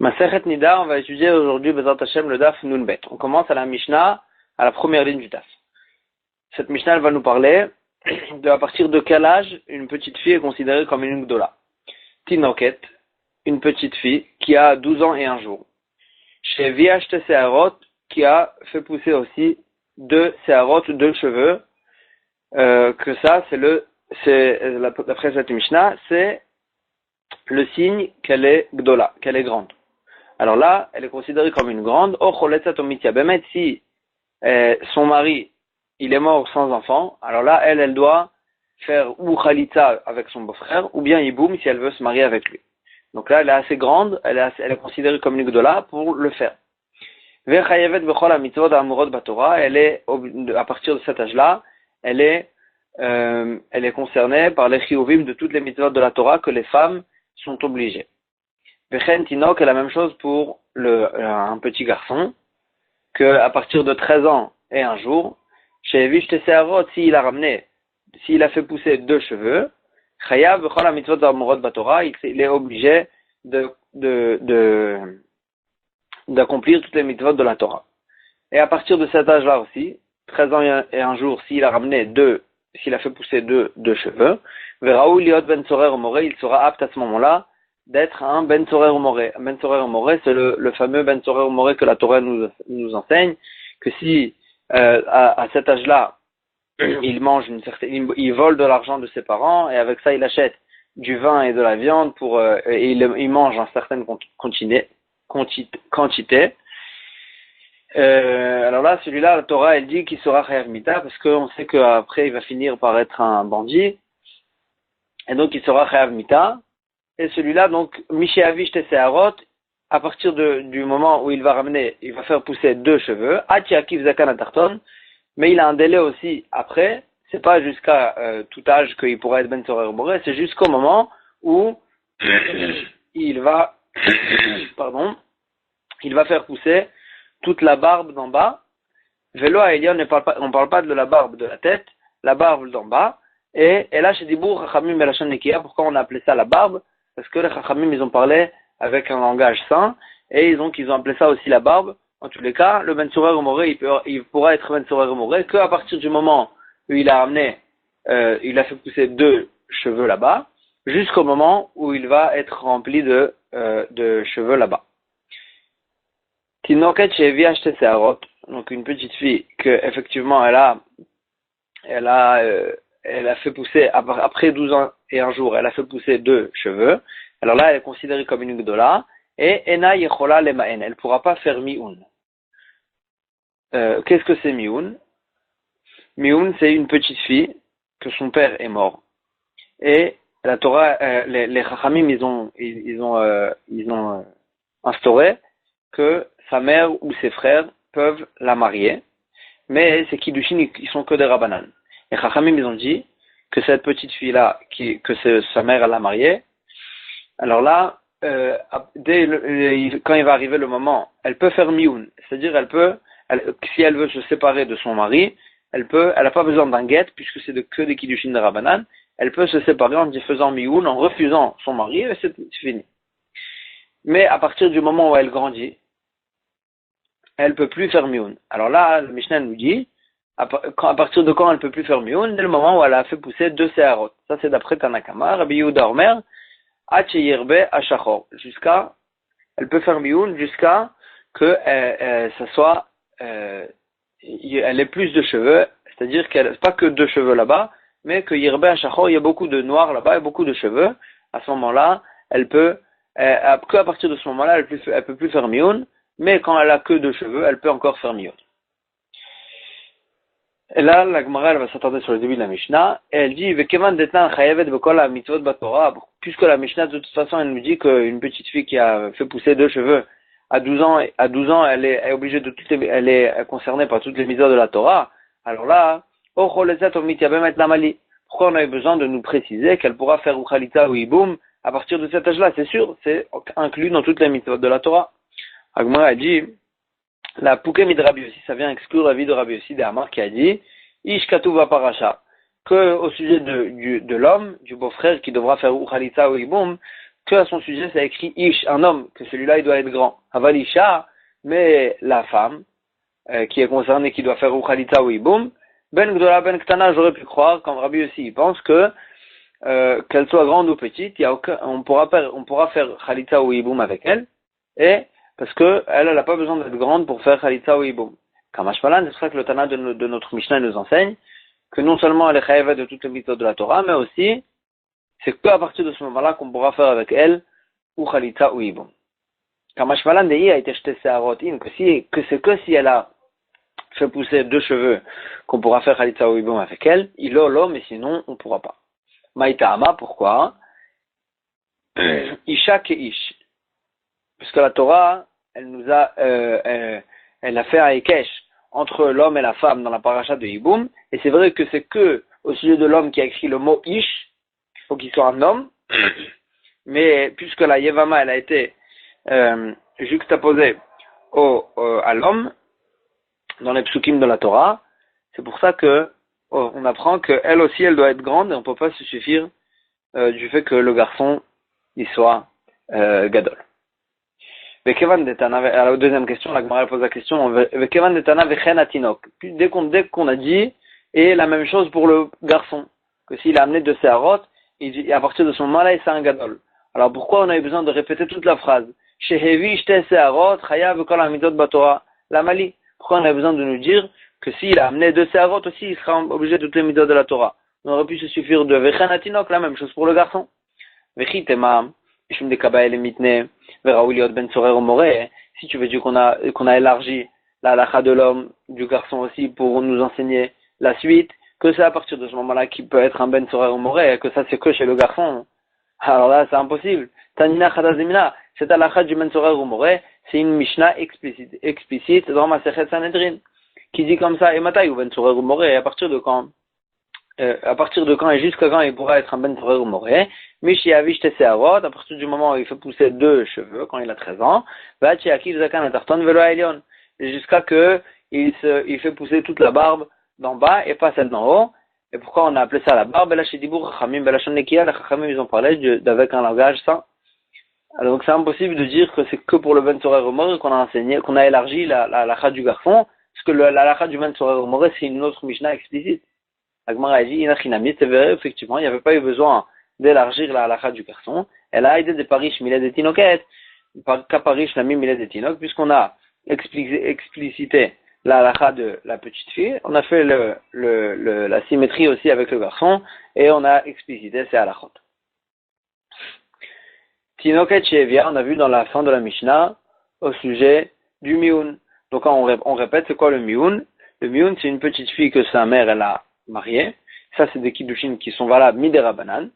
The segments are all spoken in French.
Masechet Nida, on va étudier aujourd'hui Bezrat Hashem le Daf Nunbet. On commence à la Mishnah, à la première ligne du Daf. Cette Mishnah, elle va nous parler de à partir de quel âge une petite fille est considérée comme une Gdola. Tinoket, une petite fille qui a 12 ans et un jour. Chez Viashte Seharot, qui a fait pousser aussi 2 Seharot, 2 cheveux, que ça, d'après cette Mishnah, c'est le signe qu'elle est Gdola, qu'elle est grande. Alors là, elle est considérée comme une grande. Si son mari, il est mort sans enfant, alors là, elle doit faire ou Khalitza avec son beau-frère, ou bien Iboum si elle veut se marier avec lui. Donc là, elle est assez grande, elle est considérée comme une Gdola pour le faire. Elle est, à partir de cet âge-là, elle est concernée par les chiyuvim de toutes les mitzvot de la Torah que les femmes sont obligées. Vechen Tinok est la même chose pour un petit garçon, que à partir de 13 ans et un jour, chez Vishte Seharot, s'il a fait pousser 2 cheveux, Chayav Bechol HaMitzvot Amorot Batorah, il est obligé d'accomplir toutes les mitzvot de la Torah. Et à partir de cet âge-là aussi, 13 ans et un jour, s'il a fait pousser deux cheveux, Veraou Liot Ben Sorer Omoré, il sera apte à ce moment-là d'être un Ben Sorer Omoré. Un Ben Sorer Omoré, c'est le fameux Ben Sorer Omoré que la Torah nous enseigne, que si à cet âge-là, il vole de l'argent de ses parents, et avec ça il achète du vin et de la viande et il mange en certaines quantités. Alors là, celui-là, la Torah, elle dit qu'il sera Chayav Mita, parce qu'on sait qu'après, il va finir par être un bandit. Et donc, il sera Chayav Mita. Et celui-là, donc, Mishéavish Teseharot, à partir du moment où il va faire pousser 2 cheveux, Atiakif Zakan Atarton, mais il a un délai aussi après. C'est pas jusqu'à tout âge qu'il pourra être Ben Sorer Boré, c'est jusqu'au moment où il va faire pousser toute la barbe d'en bas. Vélo à Elion, on parle pas de la barbe de la tête, la barbe d'en bas. Et là, chez Dibour, Chachamim et Lachon Nekiya, pourquoi on a appelé ça la barbe? Parce que les Chachamim, ils ont parlé avec un langage sain, et ils ont appelé ça aussi la barbe. En tous les cas, le Ben Sorer Omoré, il pourra être Ben Sorer Omoré qu'à partir du moment où il a fait pousser 2 cheveux là-bas, jusqu'au moment où il va être rempli de cheveux là-bas. Tinoket chez Viashte Seharot, donc une petite fille que effectivement elle a fait pousser après 12 ans et un jour, elle a fait pousser 2 cheveux. Alors là, elle est considérée comme une Gdola et Ena Yechola Lemaen, elle pourra pas faire Mioun. Qu'est-ce que c'est Mioun? Mioun, c'est une petite fille que son père est mort. Et la Torah, les Chachamim, ils ont instauré que sa mère ou ses frères peuvent la marier, mais ces Kiddushin, ils sont que des Rabbanan. Les Chachamim, ils ont dit que cette petite fille-là, sa mère, elle l'a mariée, alors là, quand il va arriver le moment, elle peut faire Mioun, c'est-à-dire si elle veut se séparer de son mari, elle n'a pas besoin d'un guet, puisque c'est que des Kiddushin de Rabbanan, elle peut se séparer en faisant Mioun, en refusant son mari, et c'est fini. Mais à partir du moment où elle grandit, elle peut plus faire Mioun. Alors là, le Mishnah nous dit, à partir de quand elle peut plus faire Mioun? Dès le moment où elle a fait pousser 2 Seharot. Ça, c'est d'après Tanakama, Rabbi Yehuda Omer, Ache Yirbe Ashachor. Elle peut faire Mioun jusqu'à que ça soit, elle ait plus de cheveux, c'est-à-dire qu'elle pas que 2 cheveux là-bas, mais que Yirbe Ashachor, il y a beaucoup de noirs là-bas et beaucoup de cheveux. À ce moment-là, elle peut, qu'à partir de ce moment-là, elle peut plus faire Mioun, mais quand elle a que 2 cheveux, elle peut encore faire Mioun. Et là, la Gemara, elle va s'attarder sur le début de la Mishnah, et elle dit, puisque la Mishnah, de toute façon, elle nous dit qu'une petite fille qui a fait pousser 2 cheveux, à 12 ans, elle est obligée elle est concernée par toutes les mitzvot de la Torah, alors là, pourquoi on a eu besoin de nous préciser qu'elle pourra faire Uchalita ou Iboum à partir de cet âge-là? C'est sûr, c'est inclus dans toutes les mitzvot de la Torah. Agma a dit, la Poukémi de Rabbi Yossi, ça vient exclure la vie de Rabbi Yossi d'Amar qui a dit, Ish Katuva Parasha, que au sujet de l'homme, du beau-frère qui devra faire Uchalitza ou Iboum, que à son sujet, c'est écrit Ish, un homme, que celui-là, il doit être grand. Avalisha, mais la femme, qui est concernée, qui doit faire Uchalitza ou Iboum, Ben Gdola, Ben Ktana, j'aurais pu croire, comme Rabbi aussi, il pense que, qu'elle soit grande ou petite, on pourra faire Khalitza ou Iboum avec elle, et parce que elle n'a pas besoin d'être grande pour faire Khalitza ou Iboum. Kamashmalan, c'est pour ça que le Tana de notre Mishnah nous enseigne que non seulement elle est chayavet de toutes les méthodes de la Torah, mais aussi, c'est qu'à partir de ce moment-là qu'on pourra faire avec elle ou Khalitza ou Iboum. Kamashmalan Dei a été jeté Seharotin, que c'est que si elle a fait pousser 2 cheveux qu'on pourra faire Khalitza ou Iboum avec elle, ilolo, mais sinon on ne pourra pas. Maïtama, pourquoi? Isha ke ish. Puisque la Torah, elle a fait un Ekesh entre l'homme et la femme dans la paracha de Iboum, et c'est vrai que c'est que au sujet de l'homme qui a écrit le mot Ish, il faut qu'il soit un homme, mais puisque la Yevama, elle a été juxtaposée à l'homme, dans les psukim de la Torah, c'est pour ça que on apprend qu'elle aussi, elle doit être grande, et on ne peut pas se suffire du fait que le garçon, il soit gadol. À la deuxième question, la Gemara pose la question, dès qu'on a dit, et la même chose pour le garçon, que s'il a amené 2 séharot, à partir de ce moment-là, c'est un gadol. Alors pourquoi on a eu besoin de répéter toute la phrase? La Mali. Pourquoi on a besoin de nous dire que s'il a amené 2 séharot aussi, il sera obligé de toutes les midot de la Torah? On aurait pu se suffire de Vechenatinok, la même chose pour le garçon. Vechitema, Mishum de Kabael Mitne, Veraouliot Ben Sorer Omore. Si tu veux dire qu'on a élargi la halakha de l'homme, du garçon aussi, pour nous enseigner la suite, que c'est à partir de ce moment-là qu'il peut être un Ben Sorer Omore, que ça c'est que chez le garçon. Alors là, c'est impossible. Tanina Chadazimina, cette halakha du Ben Sorer Omore, c'est une Mishnah explicite dans ma Sechet Sanhedrin, qui dit comme ça, et Mataï ou Ben Sorer Omore, à partir de quand et jusqu'à quand il pourra être un Ben Sorer Omore, Mishiavish Teseharot, à partir du moment où il fait pousser 2 cheveux, quand il a 13 ans, Vachiakil Zakan Atarton Velo Elion, jusqu'à que il fait pousser toute la barbe d'en bas et pas celle d'en haut. Et pourquoi on a appelé ça la barbe? Là, chez Dibour Chachamim, Belachon Nekia, les Chachamim, ils ont parlé avec un langage sain. Alors, donc, c'est impossible de dire que c'est que pour le Ben Sorer Omore qu'on a enseigné, qu'on a élargi la halakha du garçon, parce que la halakha du Ben Sorer Omore, c'est une autre Mishnah explicite. Agmara a dit, Inachinami, c'est vrai, effectivement, il n'y avait pas eu besoin d'élargir la halakha du garçon. Elle a aidé des parish millet des tinoket, kaparish nami millet des tinok, puisqu'on a explicité la halakha de la petite fille, on a fait la symétrie aussi avec le garçon, et on a explicité ces halakhot. Tinoket shevia, on a vu dans la fin de la Mishnah, au sujet du mioun. Donc on répète, c'est quoi le mioun? Le mioun, c'est une petite fille que sa mère, elle a mariée. Ça, c'est des kiddushin qui sont valables midera banan.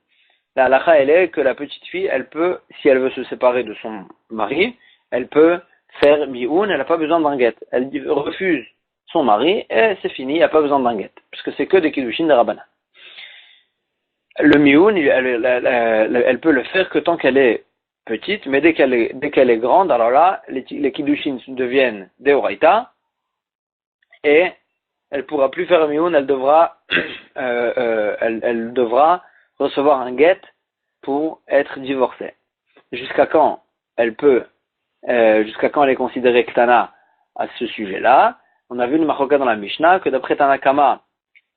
La halakha, elle est que la petite fille, elle peut, si elle veut se séparer de son mari, elle peut faire mioun, elle n'a pas besoin d'un guet. Elle refuse son mari, et c'est fini, il n'y a pas besoin d'un guet. Puisque c'est que des kiddushin de Rabbanan. Le mioun, elle peut le faire que tant qu'elle est petite, mais dès qu'elle est grande, alors là, les kiddushin deviennent des oraita, et elle pourra plus faire mioun, elle devra recevoir un guet pour être divorcée. Jusqu'à quand elle est considérée ktana à ce sujet-là? On a vu une machoka dans la Mishnah que d'après Tanakama,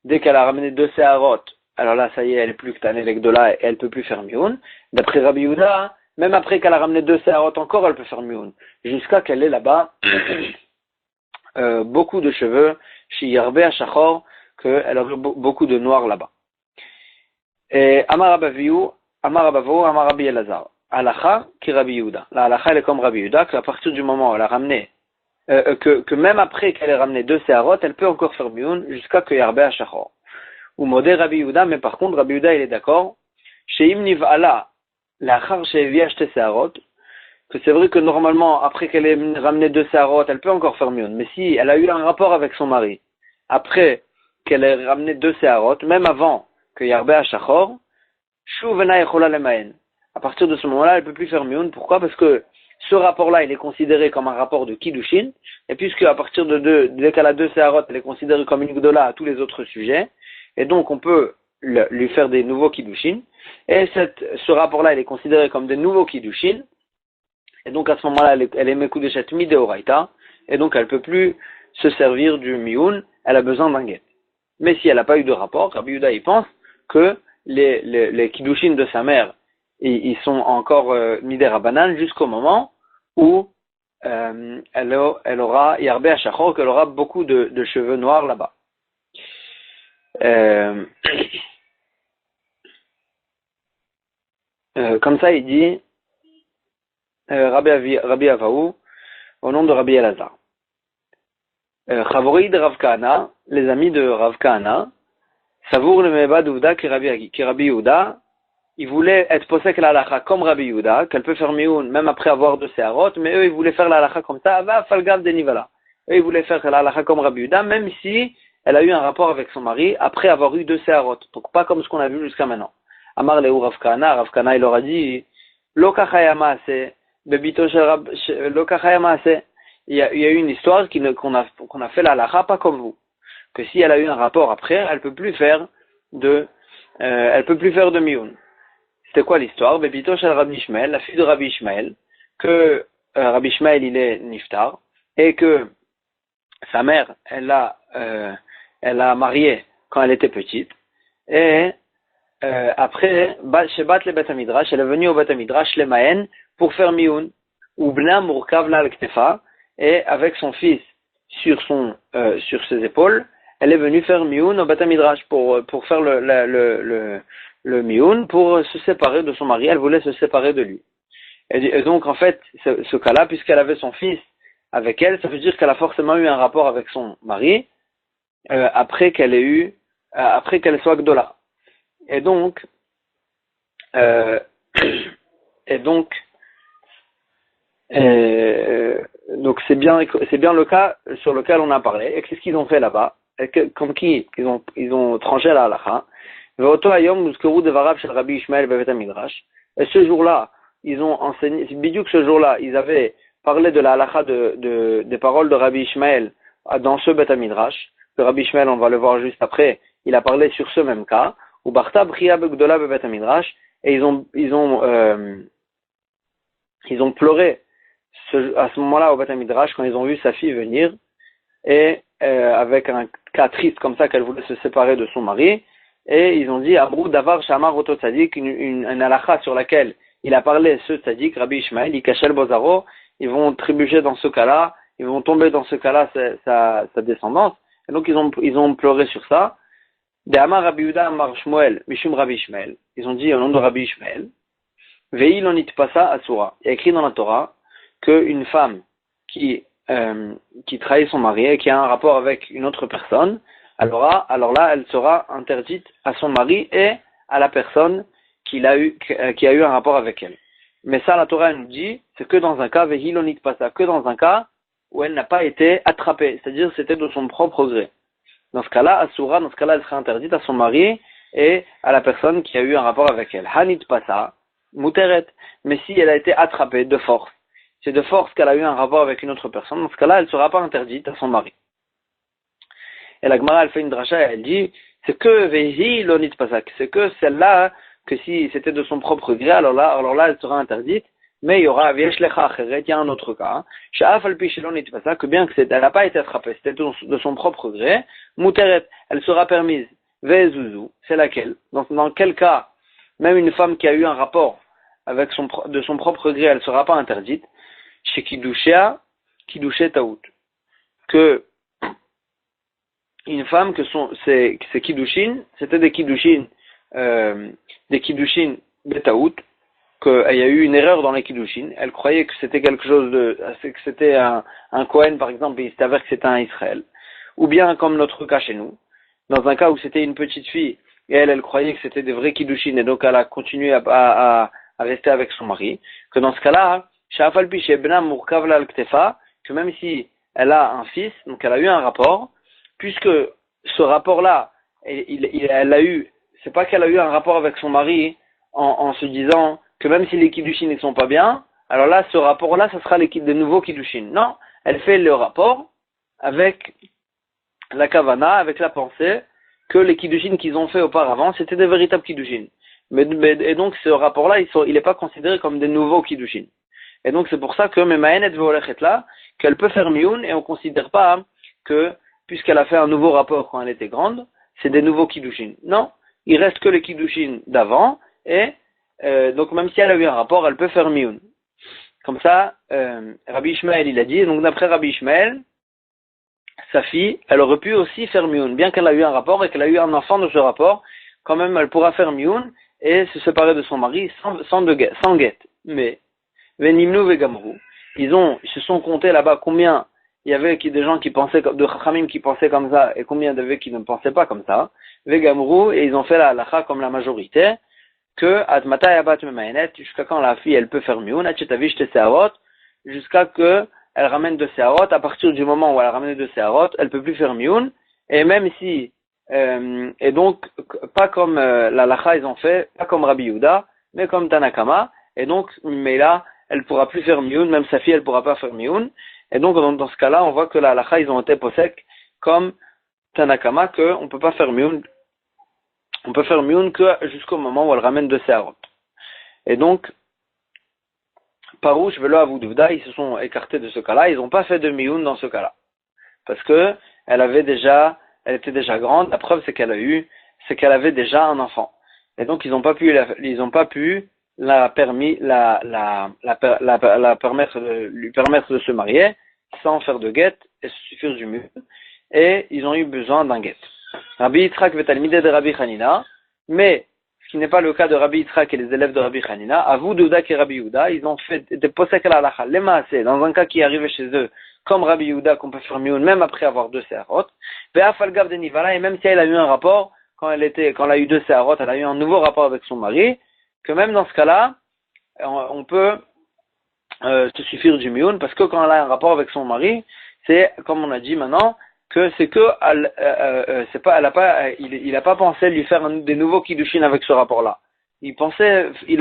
dès qu'elle a ramené 2 séharot, alors là, ça y est, elle est plus ktana avec de là et elle peut plus faire mioun. D'après Rabbi Yehuda, même après qu'elle a ramené 2 séharot encore, elle peut faire mioun. Jusqu'à qu'elle ait là-bas beaucoup de cheveux, chez Yarbe à Shachor, qu'elle a beaucoup de noir là-bas. Et Amar Abavio, Amar Rabbi Elazar. Halacha qui Rabbi Yehuda. La halacha elle est comme Rabbi Yehuda, qu'à partir du moment où elle a ramené, que même après qu'elle ait ramené 2 séharot, elle peut encore faire mioun jusqu'à que Yarbe à Shachor. Ou modé Rabbi Yehuda, mais par contre Rabbi Yehuda il est d'accord. Chez Imniv Allah, la char chez Viachte séharot, que c'est vrai que normalement, après qu'elle ait ramené 2 séharot, elle peut encore faire mioun. Mais si elle a eu un rapport avec son mari, après qu'elle ait ramené 2 séharot, même avant que Yarbe à Shachor, Shuvena Echola Lemaen. À partir de ce moment-là, elle ne peut plus faire mioun. Pourquoi? Parce que ce rapport-là, il est considéré comme un rapport de Kiddushin. Et puisque à partir dès qu'elle a 2 séharot, elle est considérée comme une gdola à tous les autres sujets. Et donc, on peut lui faire des nouveaux kiddushin. Et ce rapport-là, il est considéré comme des nouveaux kiddushin. Et donc à ce moment-là, elle est mekudeshet mideoraita. Et donc elle peut plus se servir du mioun. Elle a besoin d'un guet. Mais si elle n'a pas eu de rapport, Rabbi Yehuda, il pense que les kiddushin de sa mère, ils sont encore midérabanan jusqu'au moment où elle aura Yarbé Ashachor, qu'elle aura beaucoup de cheveux noirs là-bas. Comme ça, il dit Rabbi Avaou, au nom de Rabbi Elazar. Chavorid Rav Kahana, les amis de Rav Kahana, Savour le Mebad Ouda qui Rabbi Yehuda, ils voulaient être posek la halacha comme Rabbi Yehuda, qu'elle peut faire mioun même après avoir de séharot, mais eux ils voulaient faire la halacha comme ça, va falgav de nivala. Eux ils voulaient faire la halacha comme Rabbi Yehuda, même si elle a eu un rapport avec son mari après avoir eu 2 séharot. Donc pas comme ce qu'on a vu jusqu'à maintenant. Amar Leu Rav Kahana il leur a dit, Lo kachayama ase, bebito lo kachayama ase. Il y a eu une histoire qu'on a fait la halacha pas comme vous. Que si elle a eu un rapport après, elle peut plus faire de mioun. C'était quoi l'histoire? Bebito shel Rabbi Ishmael, la fille de Rabbi Ishmael, que Rabbi Ishmael il est niftar, et que sa mère, elle a marié quand elle était petite, et après, chez Bat le Bet Midrash, elle est venue au Bet Midrash, le Mahen, pour faire mioun, ou bna murkav la al-ktefa, et avec son fils sur ses épaules, elle est venue faire mioun au Bet Midrash pour faire le mioun, pour se séparer de son mari. Elle voulait se séparer de lui. Et donc, en fait, ce cas-là, puisqu'elle avait son fils avec elle, ça veut dire qu'elle a forcément eu un rapport avec son mari, après qu'elle soit Gdola. Et donc, donc c'est bien le cas sur lequel on a parlé. Et qu'est-ce qu'ils ont fait là-bas? Comme qui ils ont tranché la halakha. Et ce jour-là, ils ont enseigné, c'est bidou que ce jour-là, ils avaient parlé de la halakha des paroles de Rabbi Ishmael dans ce Bet Midrash. Le Rabbi Ishmael, on va le voir juste après, il a parlé sur ce même cas. Ou Barta Bria Begdola Bet Midrash, et ils ont pleuré à ce moment-là au Bet Midrash quand ils ont vu sa fille venir et avec un cas triste comme ça qu'elle voulait se séparer de son mari, et ils ont dit Abrou Davar Shamar Oto Tzadik, une halakha sur laquelle il a parlé ce Tzadik, Rabbi Ishmael, Ikachel Bozaro, ils vont trébucher dans ce cas-là, ils vont tomber dans ce cas-là sa descendance, et donc ils ont pleuré sur ça. De Amar Rabbi Yehuda Amar Shmuel Mishum Rabbi Ishmael, ils ont dit au nom de Rabbi Ishmael, Veil on itpasa asura, il y a écrit dans la Torah qu'une femme qui trahit son mari et qui a un rapport avec une autre personne, alors là, elle sera interdite à son mari et à la personne qui a eu un rapport avec elle. Mais ça, la Torah nous dit, c'est que dans un cas, Veil on itpasa, que dans un cas où elle n'a pas été attrapée, c'est-à-dire c'était de son propre gré. Dans ce cas-là, Asura, elle sera interdite à son mari et à la personne qui a eu un rapport avec elle. Hanit pasa, muteret. Mais si elle a été attrapée de force, c'est de force qu'elle a eu un rapport avec une autre personne, dans ce cas-là, elle ne sera pas interdite à son mari. Et la Gemara, elle fait une dracha, elle dit, c'est que vehi lonit pasa, c'est que celle-là, que si c'était de son propre gré, alors là, elle sera interdite. Mais il y aura, il y a un autre cas, que bien que elle n'a pas été attrapée, c'était de son propre gré, Mouteret, elle sera permise. Vezouzou, c'est laquelle? Dans quel cas, même une femme qui a eu un rapport de son propre gré, elle ne sera pas interdite. Chez Kidouché Taout. Que une femme que ses Kiddushin, c'était des Kiddushin Betaout, qu'il y a eu une erreur dans les Kiddushin. Elle croyait que c'était quelque chose que c'était un Kohen par exemple, et il s'avère que c'était un Israël. Ou bien comme notre cas chez nous, dans un cas où c'était une petite fille, et elle croyait que c'était des vrais Kiddushin, et donc elle a continué à rester avec son mari, que dans ce cas-là, que même si elle a un fils, donc elle a eu un rapport, puisque ce rapport-là, elle a eu, c'est pas qu'elle a eu un rapport avec son mari en se disant que même si les Kiddushin ne sont pas bien, alors là, ce rapport-là, ça sera de nouveaux Kiddushin. Non, elle fait le rapport avec la kavana, avec la pensée que les kiddushin qu'ils ont fait auparavant, c'était des véritables kiddushin. Et donc, ce rapport-là, il n'est pas considéré comme des nouveaux kiddushin. Et donc, c'est pour ça que Memaenet Veolechet là, qu'elle peut faire mioun, et on ne considère pas que, puisqu'elle a fait un nouveau rapport quand elle était grande, c'est des nouveaux kiddushin. Non, il reste que les kiddushin d'avant, et donc même si elle a eu un rapport, elle peut faire mioun. Comme ça, Rabbi Ishmael, il a dit, donc d'après Rabbi Ishmael, sa fille, elle aurait pu aussi faire mioun, bien qu'elle a eu un rapport et qu'elle a eu un enfant de ce rapport, quand même elle pourra faire mioun et se séparer de son mari sans guet. Mais, Venimnu Vegamru, ils se sont comptés là-bas combien il y avait des gens qui pensaient, de Chachamim qui pensaient comme ça, et combien il y avait qui ne pensaient pas comme ça, Vegamru, et ils ont fait la halacha comme la majorité, que Atmata Yabat Memaenet, jusqu'à quand la fille elle peut faire mioun, Achetavish te Seharot, jusqu'à que elle ramène de Seharot, à partir du moment où elle ramène de Seharot, elle peut plus faire mioun, et même si, et donc, pas comme la lacha ils ont fait, pas comme Rabbi Yehuda, mais comme Tanakama, et donc, mais là, elle pourra plus faire mioun, même sa fille elle pourra pas faire mioun, et donc dans ce cas-là, on voit que la lacha ils ont été posek comme Tanakama, qu'on peut pas faire mioun, on peut faire mioun que jusqu'au moment où elle ramène de Seharot. Et donc, Parouche, Velo Avudouda, ils se sont écartés de ce cas-là, ils n'ont pas fait de mioun dans ce cas-là. Parce que elle était déjà grande, la preuve c'est qu'elle avait déjà un enfant. Et donc ils n'ont pas pu lui permettre de se marier sans faire de guet et se suffire du mioun. Et ils ont eu besoin d'un guet. Rabbi Yitzhak vetalmideh de Rabbi Hanina, mais ce qui n'est pas le cas de Rabbi Yitzhak et les élèves de Rabbi Hanina, Avou Douda et Rabbi Yehuda, ils ont fait des posek à la halacha, les maaseh, dans un cas qui est arrivé chez eux, comme Rabbi Yehuda, qu'on peut faire mioun même après avoir 2 seharot, ve'afalgav de Nivala, et même si elle a eu un rapport, quand elle a eu 2 seharot, elle a eu un nouveau rapport avec son mari, que même dans ce cas-là, on peut se suffire du mioun, parce que quand elle a un rapport avec son mari, c'est, comme on a dit maintenant, que c'est que il a pas pensé lui faire des nouveaux kiddushin avec ce rapport-là. Il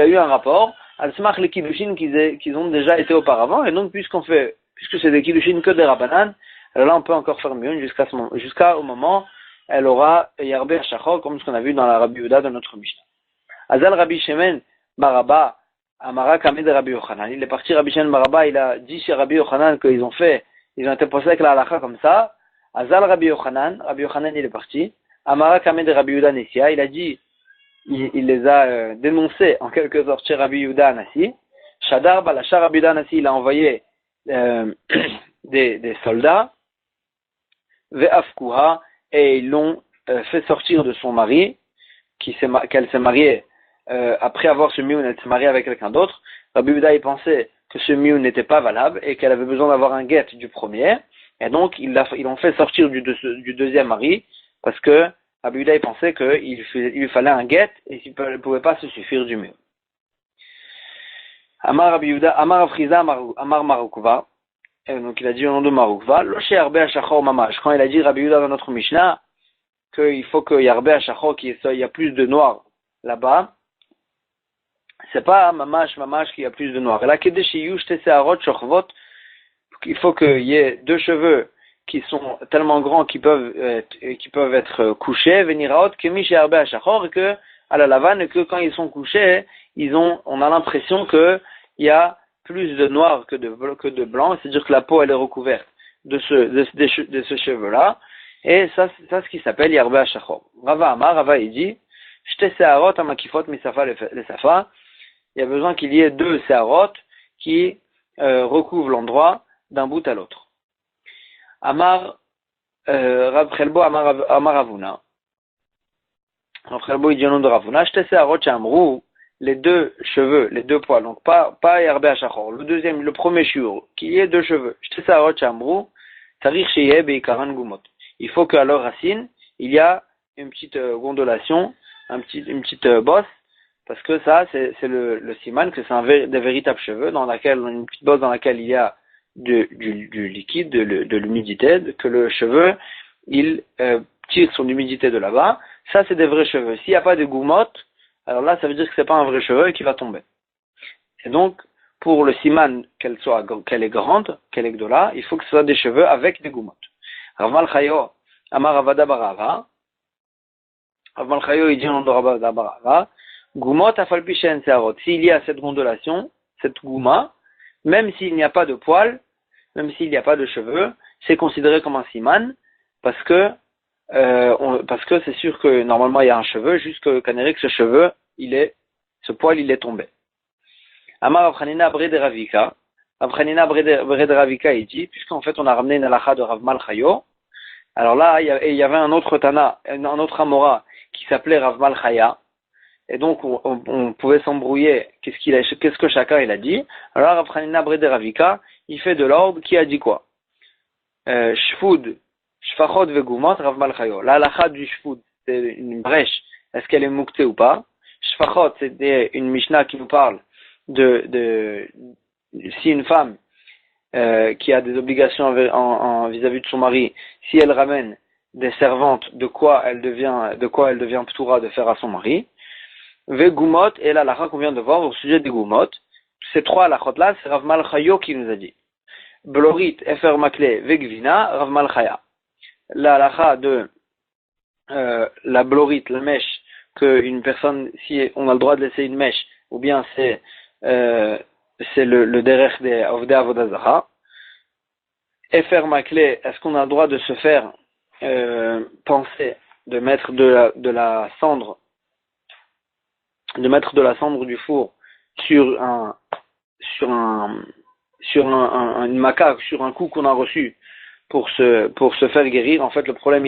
a eu un rapport, al smach les kiddushin qu'ils ont déjà été auparavant, et donc puisque c'est des kiddushin que des rabanan, alors là on peut encore faire mieux jusqu'au moment elle aura yarbé hashachor, comme ce qu'on a vu dans la Rabbi Yehuda de notre Mishnah. Azal Rabbi Shemen Baraba Amara Kamed Rabbi Yochanan. Il est parti Rabbi Shemen Baraba, il a dit chez Rabbi Yochanan qu'ils ont été posés avec la halakha comme ça. Azal Rabbi Yochanan il est parti. Amara Kamed Rabbi Yehuda Nessia, il a dit, il les a dénoncés en quelque sorte chez Rabbi Yehuda Nassi. Shadar Balasha Rabbi Yehuda Nassi, il a envoyé des soldats, Ve'afkuha, et ils l'ont fait sortir de son mari, qu'elle s'est mariée après avoir ce mioun, elle s'est mariée avec quelqu'un d'autre. Rabbi Yehuda il pensait que ce mioun n'était pas valable et qu'elle avait besoin d'avoir un guet du premier, et donc ils l'ont fait sortir du deuxième mari, parce que Rabbi Yehuda il pensait qu'il lui fallait un guet et qu'il ne pouvait pas se suffire du mioun. Amar Rabbi Yehuda, Amar Afriza, Amar Marukva, donc il a dit au nom de Marukva, Loché Arbe Hashachor Mamash, quand il a dit Rabbi Yehuda dans notre Mishnah, qu'il faut qu'il y ait Arbe Hashachor, qu'il y a plus de noir là-bas, c'est pas Mamash qu'il y a plus de noir. Et là, il faut qu'il y ait 2 cheveux qui sont tellement grands qu'ils peuvent être couchés, veniraot, kemish Arbe Hashachor, et que, à la lavane, que quand ils sont couchés, on a l'impression qu'il y a plus de noir que de blanc, c'est-à-dire que la peau elle est recouverte de ce cheveu-là, et ça c'est ce qui s'appelle Yarbe Hashachor. Rava il dit, Shte Seharot Amakifot Misafa le Safa, il y a besoin qu'il y ait 2 Seharot qui recouvrent l'endroit d'un bout à l'autre. Amar Rav Chelbo Amar Ravuna. Rav Chelbo il dit au nom de Ravuna, Shte Seharot Shamrou, les 2 cheveux, les 2 poils, donc pas Yarbe Hashachor, le premier shiur, qu'il y ait 2 cheveux. Il faut qu'à leur racine, il y a une petite gondolation, une petite bosse, parce que ça, c'est le siman, que c'est des véritables cheveux, une petite bosse dans laquelle il y a du liquide, de l'humidité, que le cheveu, il tire son humidité de là-bas. Ça, c'est des vrais cheveux. S'il n'y a pas de goumottes, alors là, ça veut dire que c'est pas un vrai cheveu et qu'il va tomber. Et donc, pour le siman, qu'elle est grande, qu'elle est gdola, il faut que ce soit des cheveux avec des goumottes. Rav Malchayo, Amar Avada Barava, Rav Malchayo, il dit en Dorabara, Gumot afalpishen searot. S'il y a cette gondolation, cette gouma, même s'il n'y a pas de poils, même s'il n'y a pas de cheveux, c'est considéré comme un siman, parce que c'est sûr que normalement il y a un cheveu, juste que ce cheveu, ce poil, il est tombé. Amar Avchanina Bre de Ravika. Avchanina Bre de Ravika, il dit, puisqu'en fait on a ramené une halakha de Rav Malchayo, alors là, il y avait un autre Tana, un autre Amora, qui s'appelait Rav Malchaya, et donc on pouvait s'embrouiller, qu'est-ce que chacun il a dit. Alors Rav Chanina Bre de Ravika, il fait de l'ordre, qui a dit quoi? Shfud, Shfachot vegumot, Rav Malchayo. La halakha du Shfud, c'est une brèche, est-ce qu'elle est mouktée ou pas? Shfachot, c'est une Mishnah qui nous parle si une femme qui a des obligations vis-à-vis de son mari, si elle ramène des servantes, de quoi elle devient ptoura de faire à son mari. Vegumot, et la halakha qu'on vient de voir au sujet des gumot, ces trois halachot là, c'est Rav Malchayo qui nous a dit. Blorit, Efer Makle, Vegvina, Rav Malchaya. La halakha de la blorit, la mèche, qu'une personne, si on a le droit de laisser une mèche, ou bien c'est le derech des Avdei Avodah Zara. Efer Makle, est-ce qu'on a le droit de se faire penser de mettre de la cendre du four sur une macaque, sur un coup qu'on a reçu pour se faire guérir. En fait, le problème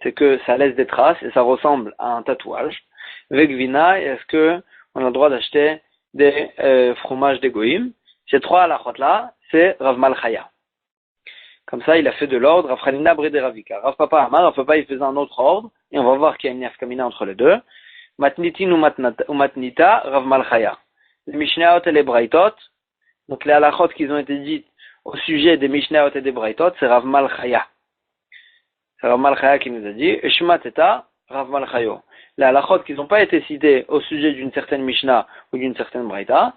c'est que ça laisse des traces et ça ressemble à un tatouage. Vegvina, est-ce que on a le droit d'acheter des fromages d'égoïm? Ces trois halachot là, c'est Rav Malchaya. Comme ça, il a fait de l'ordre, Rav Chanina Bre de Ravika. Rav Papa Amar, Rav Papa, il faisait un autre ordre, et on va voir qu'il y a une nafkamina entre les deux. Matnitin ou matnita, Rav Malchaya. Les Mishnayot et les Braitot, donc les halachot qui ont été dites au sujet des Mishnayot et des Braitot, c'est Rav Malchaya. C'est Rav Malchaya qui nous a dit, Eshmateta, Rav Malchayo. Les halachot qui n'ont pas été cités au sujet d'une certaine Mishnah ou d'une certaine Braita,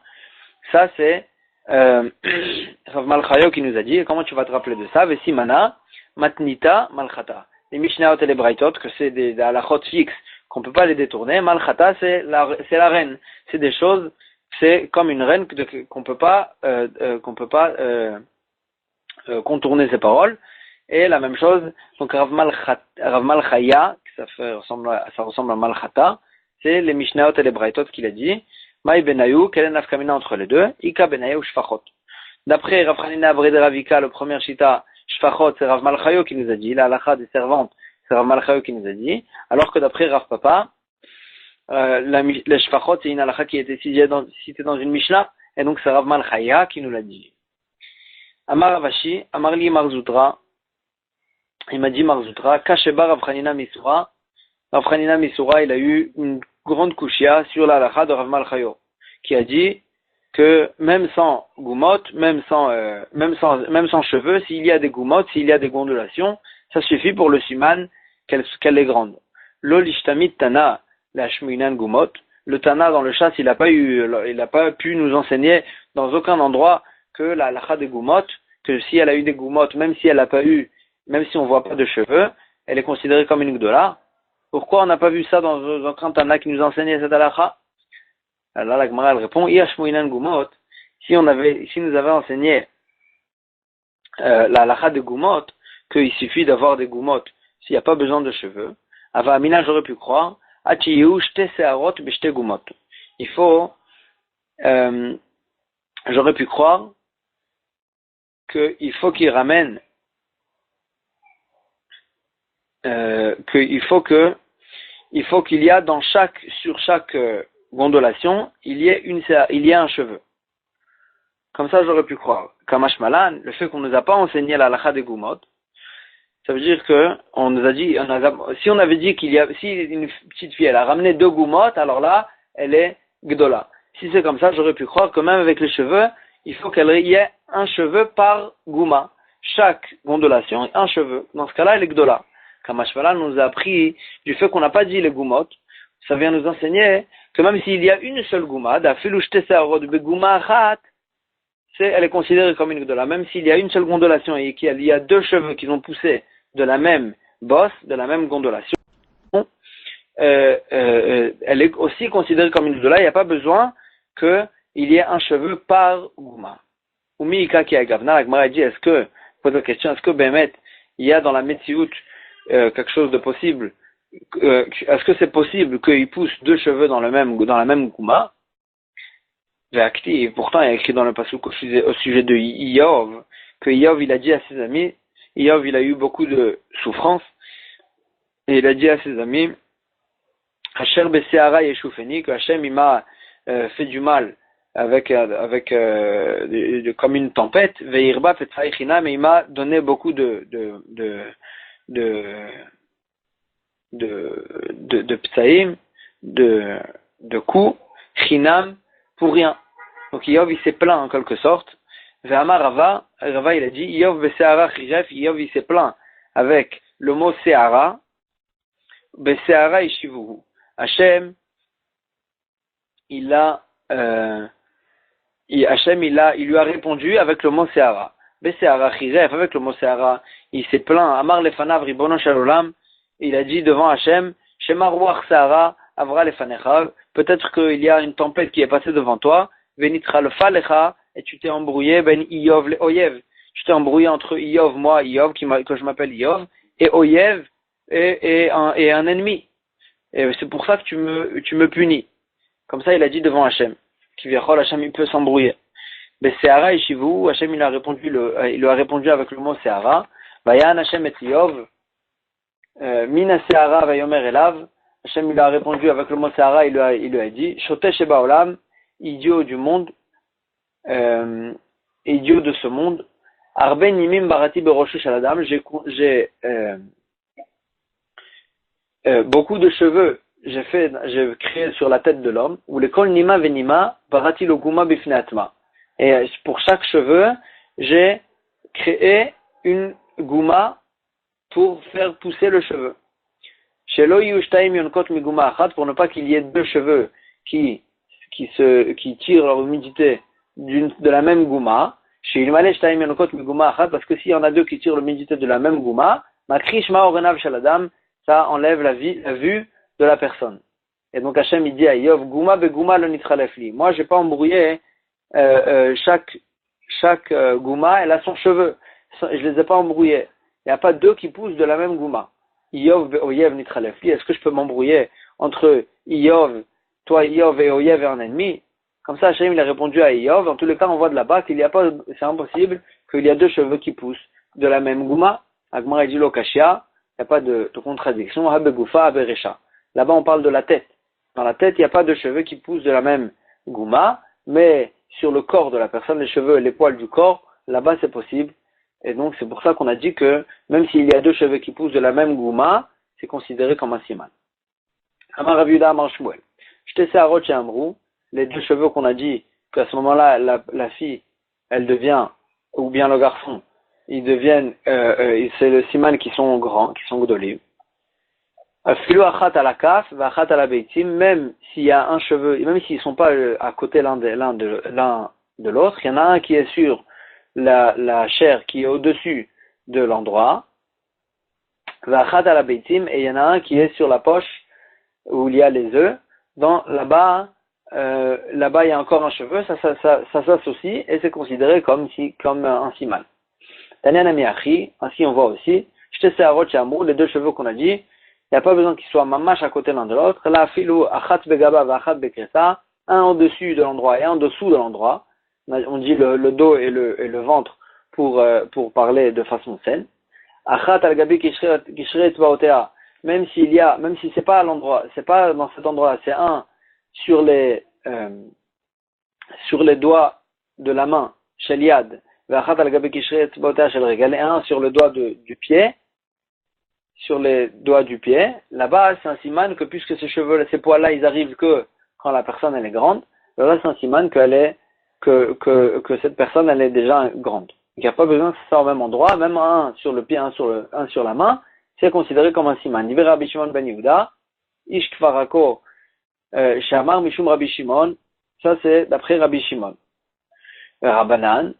ça c'est Rav Malchayo qui nous a dit, et comment tu vas te rappeler de ça? Vesimana, matnita, malchata. Les Mishnayot et les Braitot, que c'est des halachot fixes, qu'on peut pas les détourner. Malchata, c'est la reine. C'est des choses, c'est comme une reine qu'on peut pas contourner ses paroles. Et la même chose, donc Rav Malchaya, ça ressemble à Malchata, c'est les Mishnayot et les Braitot qu'il a dit. Maï benayu, quelle est la nafkamina entre les deux? Ika benayu shfachot. D'après Rav Chanina Bre de Ravika, le premier shita, shfachot, c'est Rav Malchayo qui nous a dit. La halakha des servantes, c'est Rav Malchayo qui nous a dit. Alors que d'après Rav Papa, les shfachot, c'est une halakha qui a été citée dans une Mishnah, et donc c'est Rav Malchaya qui nous l'a dit. Amar Ravashi, Amarli Marzoutra, il m'a dit Marzoutra, Kasheba Rav Chanina Misura. Rav Chanina Misura, il a eu une grande kushia sur la halakha de Rav Malchayo, qui a dit que même sans goumot, même sans cheveux, s'il y a des goumots, s'il y a des gondolations, ça suffit pour le siman qu'elle est grande. L'olishtamit tana, la shmuinan goumot, le tana dans le chasse, il n'a pas pu nous enseigner dans aucun endroit que la halakha des goumots, que si elle a eu des goumots, même si on voit pas de cheveux, elle est considérée comme une gdola. Pourquoi on n'a pas vu ça dans aucun tana qui nous enseignait cette halakha? Alors là, la Gemara, elle répond, Yashmuinan Gumot, si nous avait enseigné la halakha de Gumot, qu'il suffit d'avoir des Gumot, s'il n'y a pas besoin de cheveux, Ava Amina, j'aurais pu croire, Achiyu shte searot beshte Gumot. J'aurais pu croire qu'il faut qu'il ramène, il faut qu'il y a sur chaque gondolation, il y a un cheveu. Comme ça, j'aurais pu croire. Kamash Malan, le fait qu'on ne nous a pas enseigné la halakha des gumot, ça veut dire que on nous a dit, si on avait dit si une petite fille, elle a ramené 2 gumot, alors là, elle est gdola. Si c'est comme ça, j'aurais pu croire que même avec les cheveux, il faut qu'il y ait un cheveu par gouma. Chaque gondolation, un cheveu. Dans ce cas-là, elle est gdola. Kamash Malan nous a appris du fait qu'on n'a pas dit les gumot, ça vient nous enseigner que même s'il y a une seule gouma, elle est considérée comme une gdola. Même s'il y a une seule gondolation et qu'il y a 2 cheveux qui ont poussé de la même bosse, de la même gondolation, elle est aussi considérée comme une Gdoula. Il n'y a pas besoin qu'il y ait un cheveu par Gouma. Umiika qui a Gavna, la Gemara dit, pose la question, est-ce que Bémet, il y a dans la Metsiout quelque chose de possible, est-ce que c'est possible qu'il pousse deux cheveux dans la même Gouma? Et pourtant, il y a écrit dans le passouk au sujet de Iyov, que Iyov, il a dit à ses amis, Iyov, il a eu beaucoup de souffrance, et il a dit à ses amis, Hasher Beseara Yeshufeni, que Hachem, il m'a fait du mal comme une tempête, Veirba Petzaïchina, mais il m'a donné beaucoup de psaïm, de coups, chinam, pour rien. Donc Iyov, il s'est plaint en quelque sorte. Ve'amar Rava, il a dit, Iyov beseara chijef, Iyov, il s'est plaint avec le mot seara, beseara ishivuhu. Hachem, il lui a répondu avec le mot seara. Beseara chijef, avec le mot seara, il s'est plaint. Amar lefanav ribono shalolam, il a dit devant Hachem, Shema ruach seara, avra lefanecha, peut-être qu'il y a une tempête qui est passée devant toi, venitra le falecha, et tu t'es embrouillé, ben Iyov le Oyev. Tu t'es embrouillé entre Iyov, moi, Iyov, que je m'appelle Iyov, et Oyev, et un ennemi. Et c'est pour ça que tu me punis. Comme ça, il a dit devant Hachem. Qui vient, Hachem, il peut s'embrouiller. Mais Seara et Shivu, Hachem, il lui a répondu avec le mot Seara. Vayan Hachem et Iyov, Mina Seara vayomer elav. Hachem, il lui a répondu avec le mot Seara, il lui a dit, Shote Sheba Olam, idiot du monde, idiot de ce monde, Arben Nimim Barati Beroshu Shaladam, j'ai beaucoup de cheveux, j'ai créé sur la tête de l'homme, ou les Kol Nima Venima Barati Loguma Bifnatma. Et pour chaque cheveu, j'ai créé une Gouma pour faire pousser le cheveu. Shelo Yushtaim Yonkot Miguma Achat, pour ne pas qu'il y ait deux cheveux qui tirent leur humidité de la même gouma, parce que s'il y en a deux qui tirent l'humidité de la même gouma, ça enlève la vue de la personne. Et donc Hachem il dit à Iyov, gouma be gouma le nitralefli. Moi j'ai pas embrouillé chaque gouma, elle a son cheveu. Je les ai pas embrouillés. Il n'y a pas deux qui poussent de la même gouma. Iyov be oyev nitralefli. Est-ce que je peux m'embrouiller entre Iyov, toi Iyov et Oyev et un ennemi? Comme ça, Hachem il a répondu à Iyov. En tous les cas, on voit de là-bas c'est impossible qu'il y a deux cheveux qui poussent de la même gouma. Agmar dit lokashia, il n'y a pas de contradiction. Habegufa, haberecha. Là-bas, on parle de la tête. Dans la tête, il n'y a pas de cheveux qui poussent de la même gouma, mais sur le corps de la personne, les cheveux et les poils du corps, là-bas, c'est possible. Et donc, c'est pour ça qu'on a dit que même s'il y a deux cheveux qui poussent de la même gouma, c'est considéré comme un siman. Amar Rav Yehuda Amar Shmuel. J'étais Seharot chez Amrou, les deux cheveux qu'on a dit qu'à ce moment-là, la fille, elle devient, ou bien le garçon, ils deviennent, c'est le siman qui sont grands, qui sont gdolim. Filo achat à la kaf, achat à la beitim, même s'il y a un cheveu, même s'ils sont pas à côté l'un de l'autre, il y en a un qui est sur la chair qui est au-dessus de l'endroit, achat à la beitim, et il y en a un qui est sur la poche où il y a les œufs. Là-bas, il y a encore un cheveu, ça s'associe et c'est considéré comme un siman. Taniana miachi, ainsi on voit aussi, j'étais seharot chez Amrou, les deux cheveux qu'on a dit, il n'y a pas besoin qu'ils soient mamash à côté l'un de l'autre. Là, filou achat begaba vachat bekresa, un au-dessus de l'endroit et un en dessous de l'endroit. On dit le dos et le ventre pour parler de façon saine. Achat al gabi kishret baotea, même si c'est pas à l'endroit, c'est pas dans cet endroit, c'est un sur les doigts de la main, shel yad, vachat al gabi kishret baotea shel regal, et un sur le doigt du pied. Sur les doigts du pied, là-bas c'est un siman que puisque ces poils-là, ils arrivent que quand la personne elle est grande, là c'est un siman que cette personne elle est déjà grande. Il n'y a pas besoin que ce soit au même endroit, même un sur le pied, un sur la main, c'est considéré comme un siman. Divrei Rabbi Shimon ben Yehuda, ish kfarako shamar mishum Rabbi Shimon, ça c'est d'après Rabbi Shimon. Rabbanan.